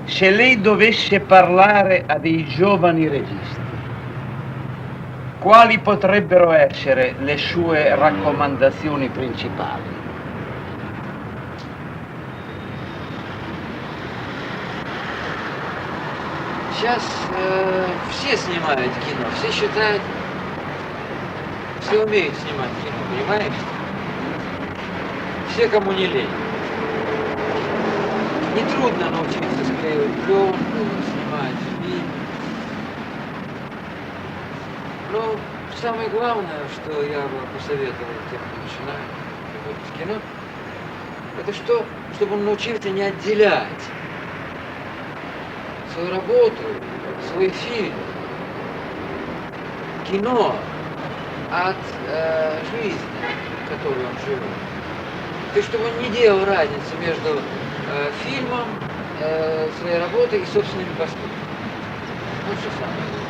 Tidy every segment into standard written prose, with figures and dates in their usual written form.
Se lei dovesse parlare a dei giovani registi, quali potrebbero essere le sue raccomandazioni principali? Сейчас все снимают кино, все считают, все умеют снимать кино, понимаешь? Все, кому не лень. Нетрудно научиться склеивать пленку, снимать фильм. Но самое главное, что я бы посоветовал тем, кто начинает работать в кино, это что, чтобы он научился не отделять свою работу, свой фильм, кино от жизни, которую он живет. То есть, чтобы он не делал разницы между фильмом, своей работой и собственными поступками. Вот что самое главное.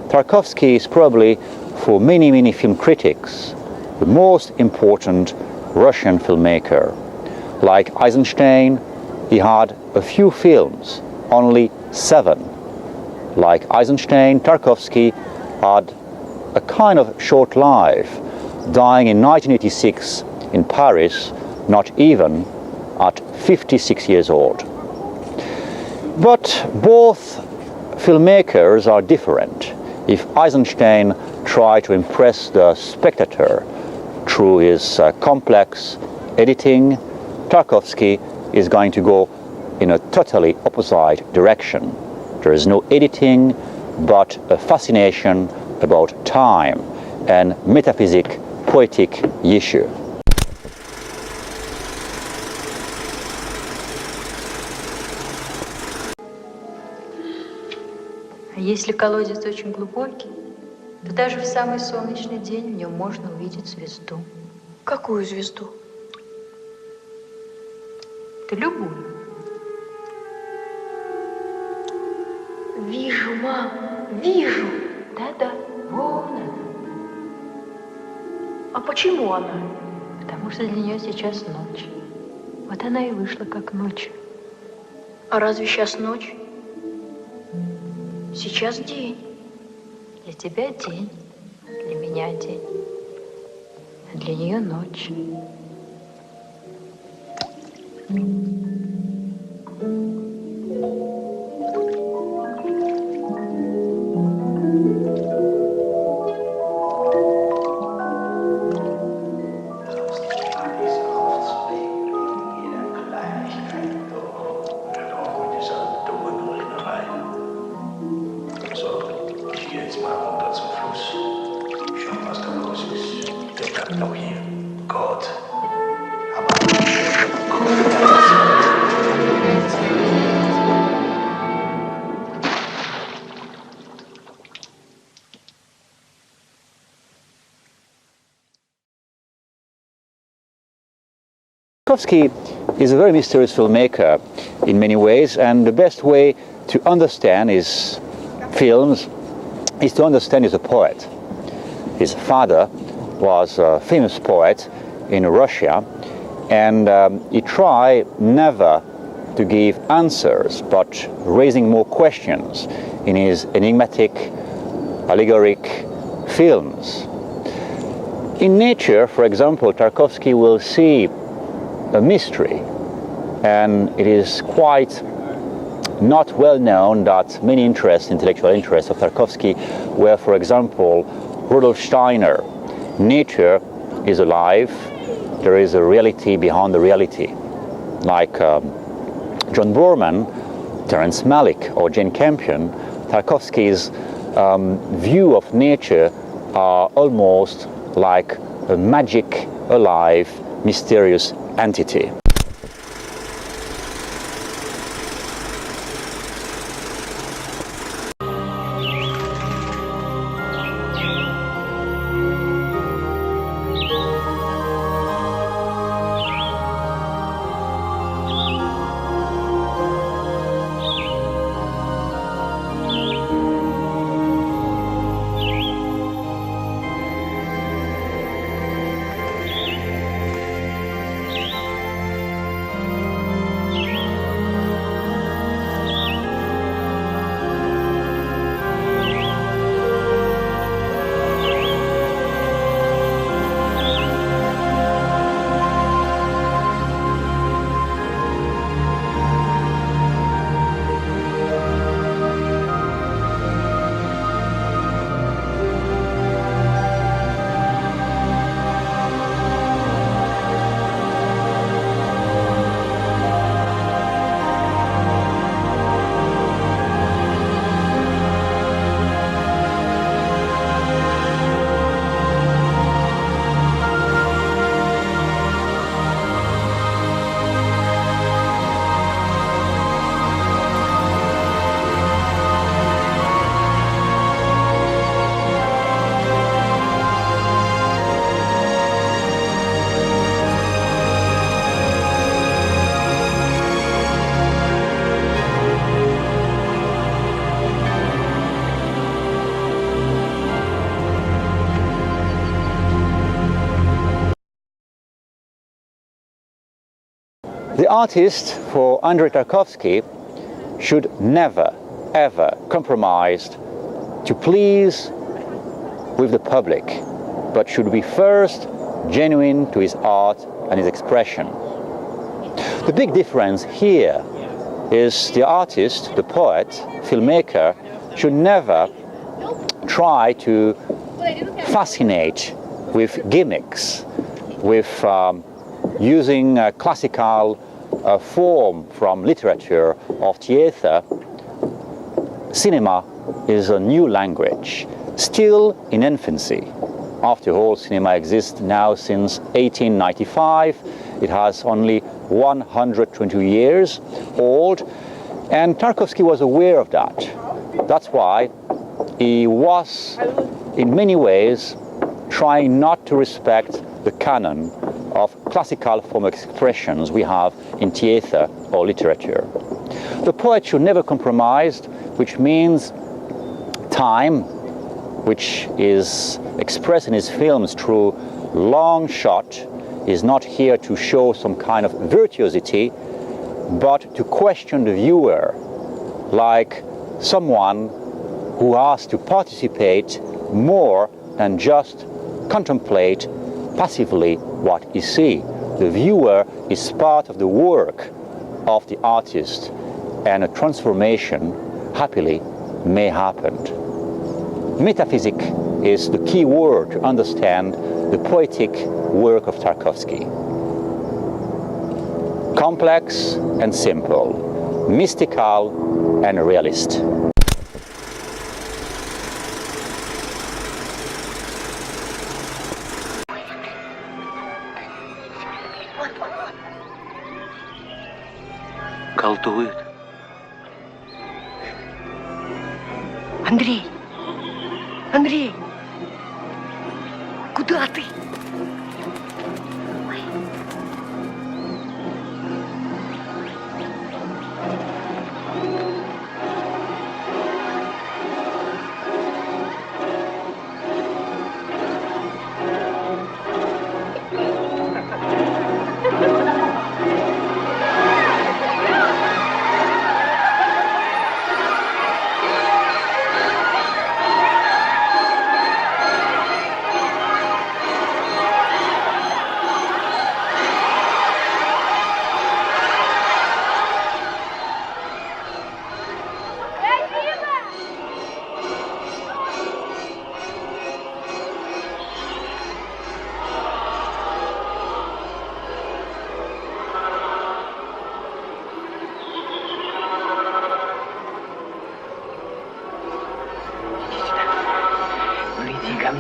Tarkovsky is probably, for many film critics, the most important Russian filmmaker. Like Eisenstein, he had a few films, only 7. Like Eisenstein, Tarkovsky had a kind of short life, dying in 1986 in Paris, not even at 56 years old. But both filmmakers are different. If Eisenstein tried to impress the spectator through his complex editing, Tarkovsky is going to go in a totally opposite direction. There is no editing, but a fascination about time and metaphysic, poetic issue. Если колодец очень глубокий, то даже в самый солнечный день в нем можно увидеть звезду. Какую звезду? Да любую. Вижу, мам, вижу. Да-да, вон она. А почему она? Потому что для нее сейчас ночь. Вот она и вышла как ночь. А разве сейчас ночь? Сейчас день. Для тебя день, для меня день, а для нее ночь. Tarkovsky is a very mysterious filmmaker in many ways, and the best way to understand his films is to understand he's a poet. His father was a famous poet in Russia, and he tried never to give answers, but raising more questions in his enigmatic, allegoric films. In nature, for example, Tarkovsky will see a mystery, and it is quite not well known that many intellectual interests of Tarkovsky were, for example, Rudolf Steiner. Nature is alive, there is a reality behind the reality. Like John Borman, Terence Malick, or Jane Campion, Tarkovsky's view of nature are almost like a magic, alive, mysterious entity. The artist, for Andrei Tarkovsky, should never, ever compromise to please with the public, but should be first genuine to his art and his expression. The big difference here is the artist, the poet, filmmaker, should never try to fascinate with gimmicks, with using a classical form from literature or theater. Cinema is a new language, still in infancy. After all, cinema exists now since 1895. It has only 120 years old, and Tarkovsky was aware of that. That's why he was, in many ways, trying not to respect the canon of classical form expressions we have in theater or literature. The poet should never compromise, which means time, which is expressed in his films through long shot, is not here to show some kind of virtuosity, but to question the viewer, like someone who has to participate more than just contemplate passively what he sees. The viewer is part of the work of the artist, and a transformation, happily, may happen. Metaphysics is the key word to understand the poetic work of Tarkovsky. Complex and simple, mystical and realist. Колдует. Андрей! Андрей! Куда ты?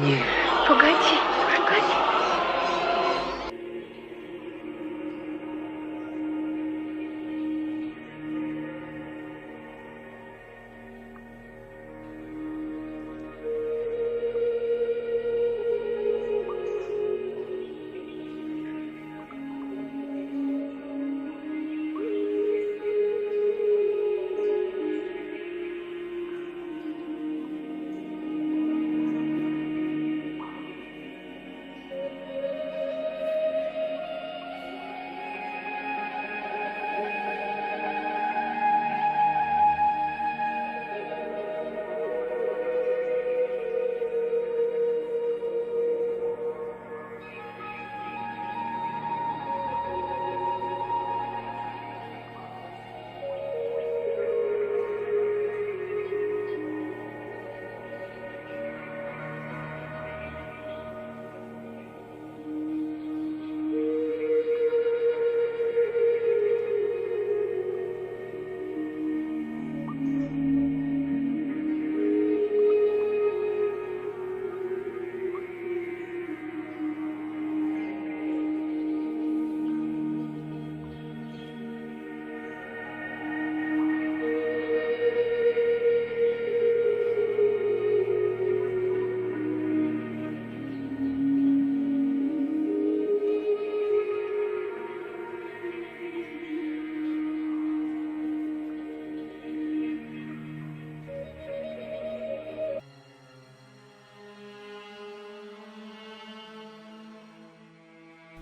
Нет. Погоди, погоди.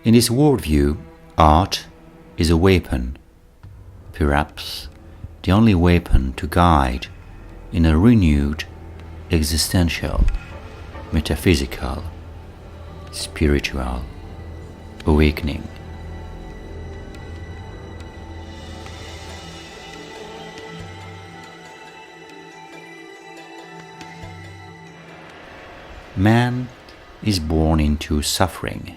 In this worldview, art is a weapon, perhaps the only weapon to guide in a renewed, existential, metaphysical, spiritual awakening. Man is born into suffering,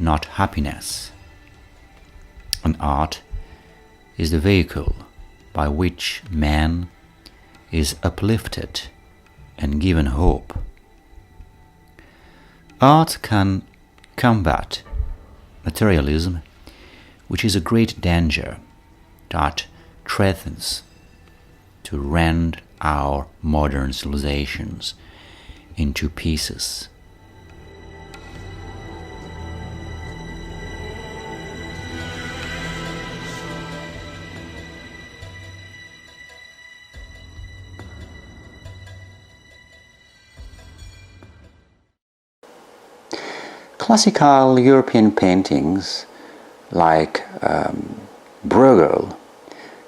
not happiness, and art is the vehicle by which man is uplifted and given hope. Art can combat materialism, which is a great danger that threatens to rend our modern civilizations into pieces. Classical European paintings like Bruegel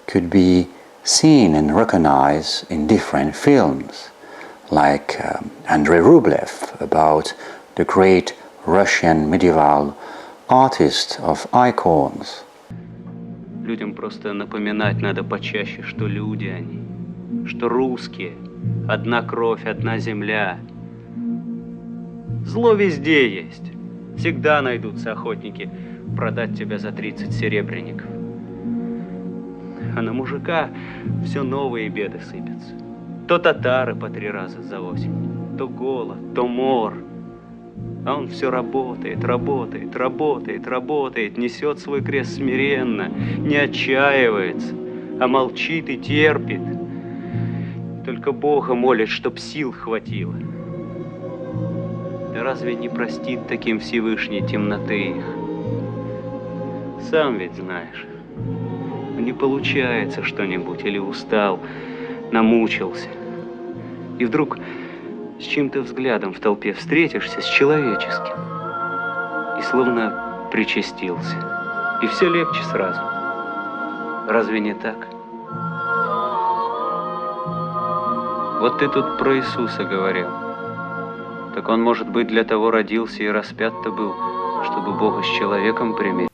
could be seen and recognized in different films, like Andrei Rublev about the great Russian medieval artist of icons. Людям просто напоминать надо почаще, что люди они, что русские, одна кровь, одна земля. Зло везде есть. Всегда найдутся охотники продать тебя за 30 серебряников. А на мужика все новые беды сыпятся. То татары по 3 раза за осень, то голод, то мор. А он все работает, работает, работает, работает, несет свой крест смиренно, не отчаивается, а молчит и терпит. Только Бога молит, чтоб сил хватило. Да разве не простит таким Всевышний темноты их? Сам ведь знаешь, не получается что-нибудь, или устал, намучился. И вдруг с чьим-то взглядом в толпе встретишься, с человеческим, и словно причастился. И все легче сразу. Разве не так? Вот ты тут про Иисуса говорил. Так он, может быть, для того родился и распят-то был, чтобы Бога с человеком примирить.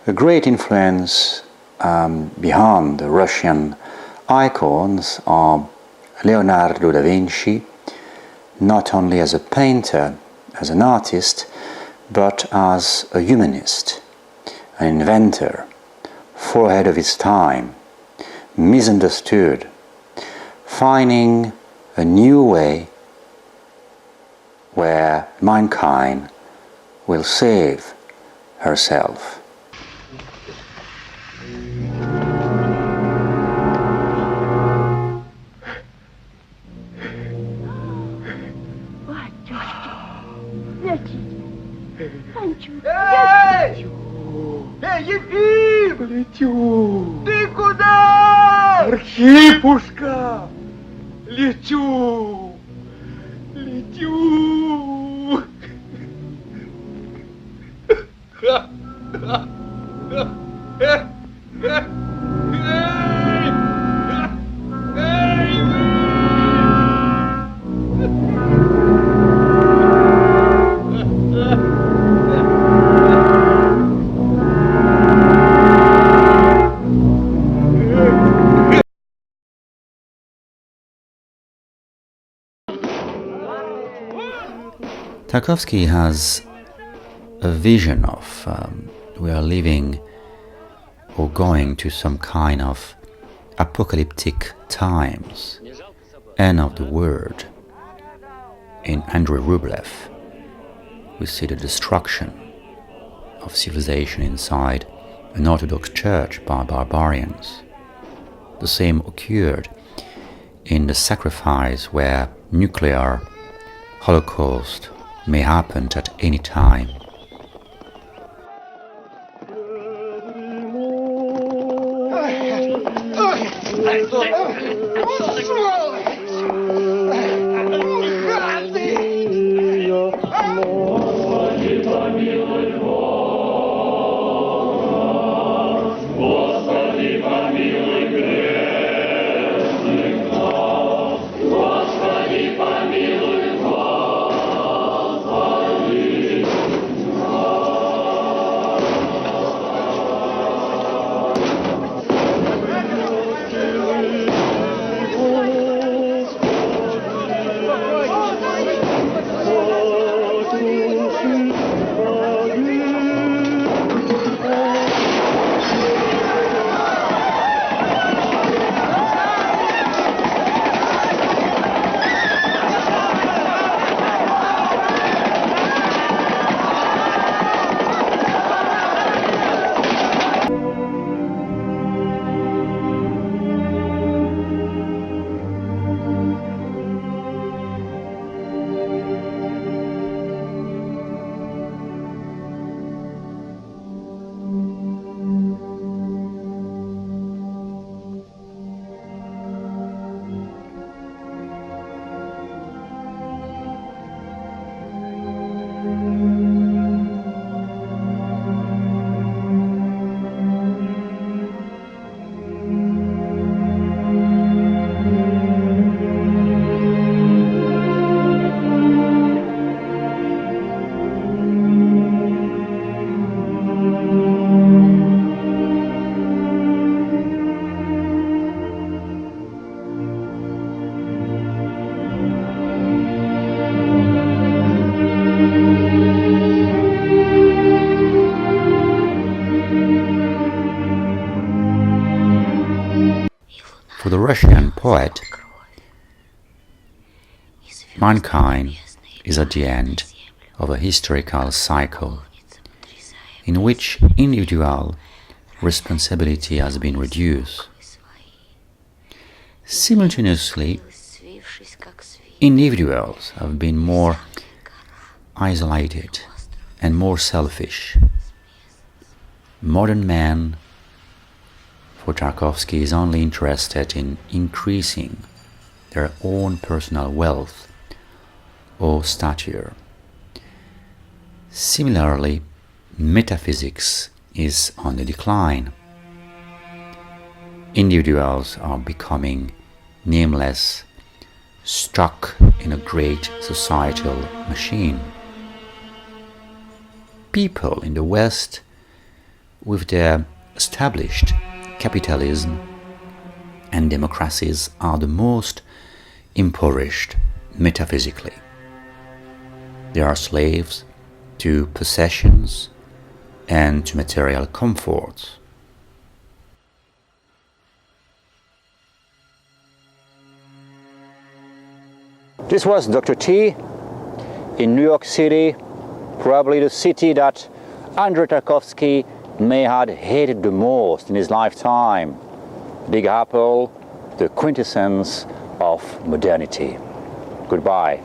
A great influence behind the Russian icons are Leonardo da Vinci, not only as a painter, as an artist, but as a humanist, an inventor, far ahead of his time, misunderstood, finding a new way where mankind will save herself. Эй! Эй, Ефим! Лечу! Ты куда? Архипушка! Лечу! Лечу! Tarkovsky has a vision of we are living or going to some kind of apocalyptic times, end of the world. In Andrei Rublev, we see the destruction of civilization inside an Orthodox church by barbarians. The same occurred in the sacrifice where nuclear holocaust may happen at any time. For the Russian poet, mankind is at the end of a historical cycle in which individual responsibility has been reduced. Simultaneously, individuals have been more isolated and more selfish. Modern man, for Tarkovsky, is only interested in increasing their own personal wealth or stature. Similarly, metaphysics is on the decline. Individuals are becoming nameless, stuck in a great societal machine. People in the West with their established capitalism and democracies are the most impoverished metaphysically. They are slaves to possessions and to material comfort. This was Dr. T in New York City, probably the city that Andrei Tarkovsky may have hated the most in his lifetime. Big Apple, the quintessence of modernity. Goodbye.